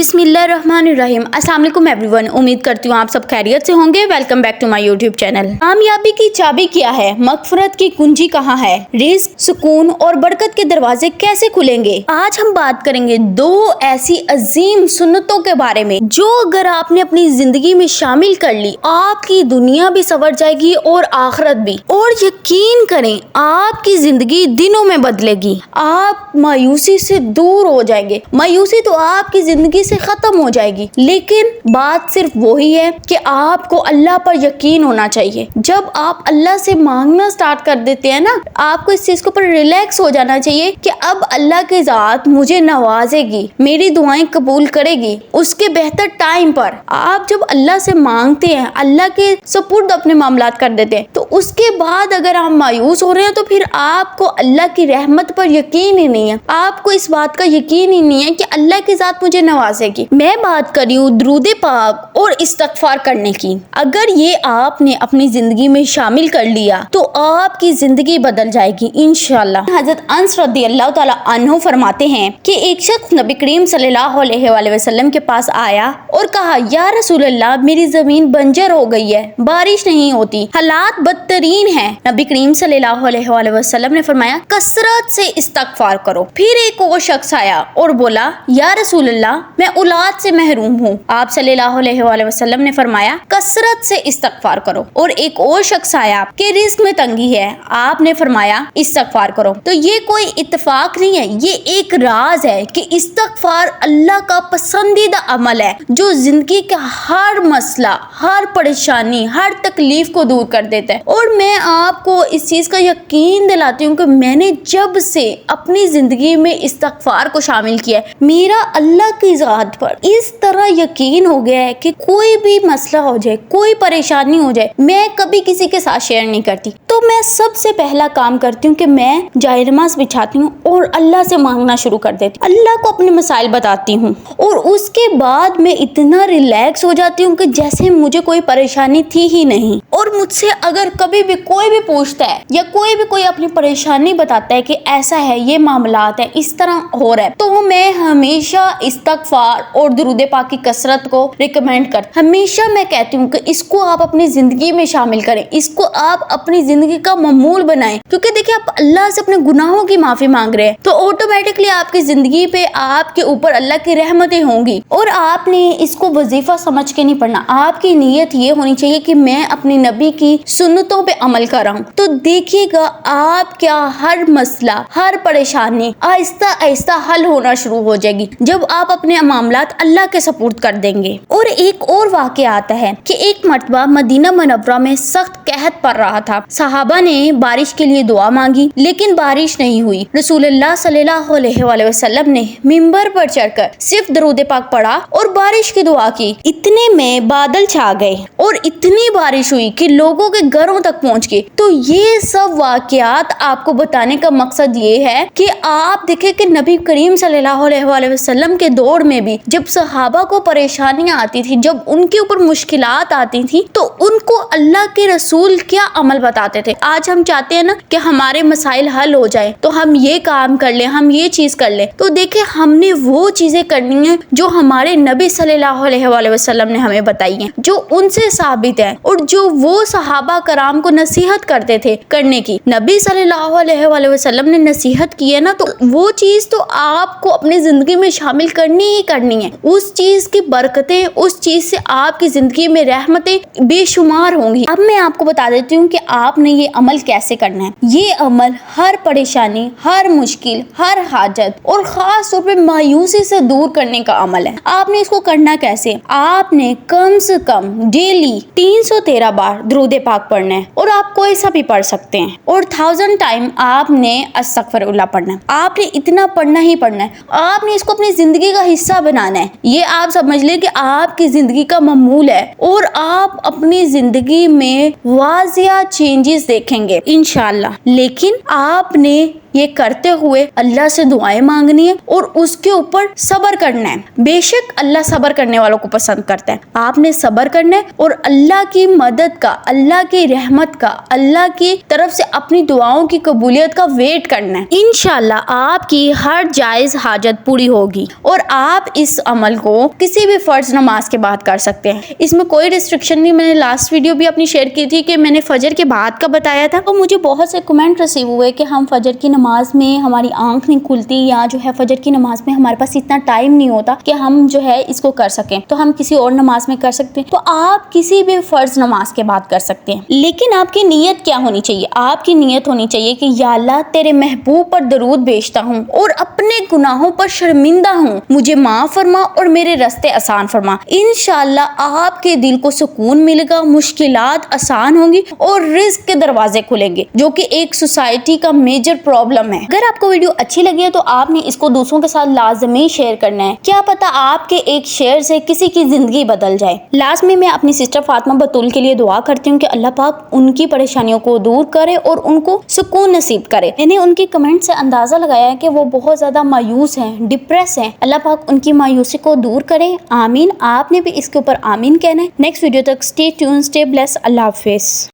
बिस्मिल्लाहिर्रहमानिर्रहीम। अस्सलाम वालेकुम एवरीवन। उम्मीद करती हूँ आप सब खैरियत से होंगे। Welcome back to my YouTube channel. कामयाबी की चाबी क्या है? मगफरत की कुंजी कहाँ है? रिज़्क, सुकून और बरकत के दरवाजे कैसे खुलेंगे? आज हम बात करेंगे दो ऐसी अजीम सुन्नतों के बारे में जो अगर आपने अपनी जिंदगी में शामिल कर ली, आपकी दुनिया भी संवर जाएगी और आखिरत भी। और यकीन करें, आपकी जिंदगी दिनों में बदलेगी। आप मायूसी से दूर हो जाएंगे। मायूसी तो आपकी जिंदगी से खत्म हो जाएगी, लेकिन बात सिर्फ वही है कि आपको अल्लाह पर यकीन होना चाहिए। जब आप अल्लाह से मांगना स्टार्ट कर देते हैं ना, आपको इस चीज के ऊपर रिलैक्स हो जाना चाहिए कि अब अल्लाह की जात मुझे नवाजेगी, मेरी दुआएं कबूल करेगी। उसके बेहतर टाइम पर आप जब अल्लाह से मांगते हैं, अल्लाह के सुपुर्द अपने मामलात कर देते हैं, तो उसके बाद अगर आप मायूस हो रहे हैं तो फिर आपको अल्लाह की रहमत पर यकीन ही नहीं है। आपको इस बात का यकीन ही नहीं है कि अल्लाह की जात मुझे नवाजेगी। मैं बात कर रही हूँ दुरूद पाक और इस्तगफार करने की। अगर ये आपने अपनी जिंदगी में शामिल कर लिया तो आपकी जिंदगी बदल जाएगी इंशाअल्लाह। हजरत अनस रज़ियल्लाहु ताला अन्हु फरमाते हैं कि एक शख्स नबी करीम सल्लल्लाहु अलैहि वसल्लम के पास आया और कहा, या रसूल अल्लाह, मेरी जमीन बंजर हो गई है, बारिश नहीं होती, हालात बदतरीन है। नबी करीम सल्लल्लाहु अलैहि वसल्लम ने फरमाया, कसरत से इस्तगफार करो। फिर एक और शख्स आया और बोला, या रसूल अल्लाह, मैं औलाद से महरूम हूँ। आप सल्लल्लाहु अलैहि वसल्लम ने फरमाया, कसरत से इस्तगफार करो। और एक और शख्स आया कि रिस्क में तंगी है, आपने फरमाया इस्तगफार करो। तो ये कोई इत्तेफाक नहीं है, ये एक राज है कि इस्तगफार अल्लाह का पसंदीदा अमल है जो जिंदगी का हर मसला, हर परेशानी, हर तकलीफ को दूर कर देता है। और मैं आपको इस चीज का यकीन दिलाती हूँ कि मैंने जब से अपनी जिंदगी में इस्तगफार को शामिल किया, मेरा अल्लाह की जात पर इस तरह यकीन हो गया है कि कोई भी मसला हो जाए, कोई परेशानी हो जाए, मैं कभी किसी के साथ शेयर नहीं करती। तो मैं सबसे पहला काम करती हूँ कि मैं जाए नमाज बिछाती हूँ और अल्लाह से मांगना शुरू कर देती हूँ, अल्लाह को अपने मसाइल बताती हूँ। और उसके बाद मैं इतना रिलैक्स हो जाती हूँ कि जैसे मुझे कोई परेशानी थी ही नहीं। और मुझसे अगर कभी भी कोई भी पूछता है या कोई भी कोई अपनी परेशानी बताता है कि ऐसा है, ये मामलात है, इस तरह हो रहा है, तो मैं हमेशा इस्तगफार और दुरूद पाक की कसरत को रिकमेंड कर। हमेशा मैं कहती हूँ कि इसको आप अपनी जिंदगी में शामिल करें, इसको आप अपनी जिंदगी का मामूल बनाएं। क्योंकि देखिए, आप अल्लाह से अपने गुनाहों की माफी मांग रहे हैं तो ऑटोमेटिकली आपकी जिंदगी पे आपके ऊपर अल्लाह की रहमतें होंगी। और आपने इसको वजीफा समझ के नहीं पढ़ना, आपकी नीयत ये होनी चाहिए कि मैं अपनी नबी की सुन्नतों पे अमल कर रहा हूँ। तो देखिएगा आप क्या हर मसला, हर परेशानी आहिस्ता आहिस्ता हल होना शुरू हो जाएगी जब आप अपने मामलात अल्लाह के सपुर्द कर देंगे। और एक और वाक़या आता है कि एक मर्तबा मदीना मुनव्वरा में सख्त कहत पड़ रहा था। सहाबा ने बारिश के लिए दुआ मांगी, लेकिन बारिश नहीं हुई। रसूलुल्लाह सल्लल्लाहु अलैहि वसल्लम ने मिंबर पर चढ़कर सिर्फ दरूद पाक पढ़ा और बारिश की दुआ की। इतने में बादल छा गए और इतनी बारिश हुई कि लोगों के घरों तक पहुंच गई। तो ये सब वाक़यात आपको बताने का मकसद ये है कि आप देखें कि नबी करीम सल्लल्लाहु अलैहि वसल्लम के दौर में भी जब सहाबा को परेशानियां आती थी, जब उनके ऊपर मुश्किलात आती थी, तो उनको अल्लाह के रसूल क्या अमल बताते थे। आज हम चाहते हैं ना कि हमारे मसाइल हल हो जाए, तो हम ये काम कर ले, हम ये चीज कर ले। तो देखिए, हमने वो चीजें करनी है जो हमारे नबी सल्लल्लाहु अलैहि वसल्लम ने हमें बताई हैं, जो उनसे साबित है और जो वो सहाबा कराम को नसीहत करते थे करने की। नबी सल्लल्लाहु अलैहि वसल्लम ने नसीहत की है ना, तो वो चीज तो आपको अपनी जिंदगी में शामिल करनी ही करनी है। उस चीज की बरकतें, उस चीज से आपकी जिंदगी में रहमतें बेशुमार होंगी। अब मैं आपको बता देती हूँ कि आपने ये अमल कैसे करना है। ये अमल हर परेशानी, हर मुश्किल, हर हाजत और खास तौर पे मायूसी से दूर करने का अमल है। आपने इसको करना कैसे? आपने कम से कम डेली 313 बार दुरूद पाक पढ़ना है और आप कोई सा भी पढ़ सकते हैं। और 1000 टाइम आपने अस्तगफिरुल्लाह पढ़ना है। आपने इतना पढ़ना ही पढ़ना है। आपने इसको अपनी जिंदगी का हिस्सा बनाना है। ये आप समझ ले कि आपकी जिंदगी का मामूल है और आप अपनी जिंदगी में वाजिया चेंजेस देखेंगे इंशाल्लाह। लेकिन आपने یہ کرتے ہوئے اللہ سے دعائیں مانگنی ہے اور اس کے اوپر صبر کرنا ہے. بے شک اللہ صبر کرنے والوں کو پسند کرتا ہے. آپ نے صبر کرنا ہے اور اللہ کی مدد کا، اللہ کی رحمت کا، اللہ کی طرف سے اپنی دعاؤں کی قبولیت کا ویٹ کرنا ہے. انشاءاللہ آپ کی ہر جائز حاجت پوری ہوگی اور آپ اس عمل کو کسی بھی فرض نماز کے بعد کر سکتے ہیں. اس میں کوئی ریسٹرکشن نہیں. میں نے لاسٹ ویڈیو بھی اپنی شیئر کی تھی کہ میں نے فجر کے بعد کا بتایا تھا، تو مجھے بہت سے کمنٹ ریسیو ہوئے کہ ہم فجر کی نماز میں ہماری آنکھ نہیں کھلتی، یا جو ہے فجر کی نماز میں ہمارے پاس اتنا ٹائم نہیں ہوتا کہ ہم جو ہے اس کو کر سکیں، تو ہم کسی اور نماز میں کر سکتے ہیں. تو آپ کسی بھی فرض نماز کے بعد کر سکتے ہیں، لیکن آپ کی نیت کیا ہونی چاہیے؟ آپ کی نیت ہونی چاہیے کہ یا اللہ تیرے محبوب پر درود بھیجتا ہوں اور اپنے گناہوں پر شرمندہ ہوں، مجھے معاف فرما اور میرے راستے آسان فرما. انشاءاللہ آپ کے دل کو سکون ملے گا، مشکلات آسان ہوں گی اور رزق کے دروازے کھلیں گے، جو کہ ایک سوسائٹی کا میجر پرابلم ہے. اگر آپ کو ویڈیو اچھی لگی ہے تو آپ نے اس کو دوسروں کے ساتھ لازمی شیئر کرنا ہے. کیا پتا آپ کے ایک شیئر سے کسی کی زندگی بدل جائے. لاسٹ میں اپنی سسٹر فاطمہ بطول کے لیے دعا کرتی ہوں کہ اللہ پاک ان کی پریشانیوں کو دور کرے اور ان کو سکون نصیب کرے. میں نے ان کی کمنٹ سے اندازہ لگایا ہے کہ وہ بہت زیادہ مایوس ہیں، ڈپریس ہیں. اللہ پاک ان کی مایوسی کو دور کرے. آمین. آپ نے بھی اس کے اوپر آمین کہنا ہے. نیکسٹ ویڈیو تک اسٹے ٹیون، اسٹے بلیس. اللہ حافظ.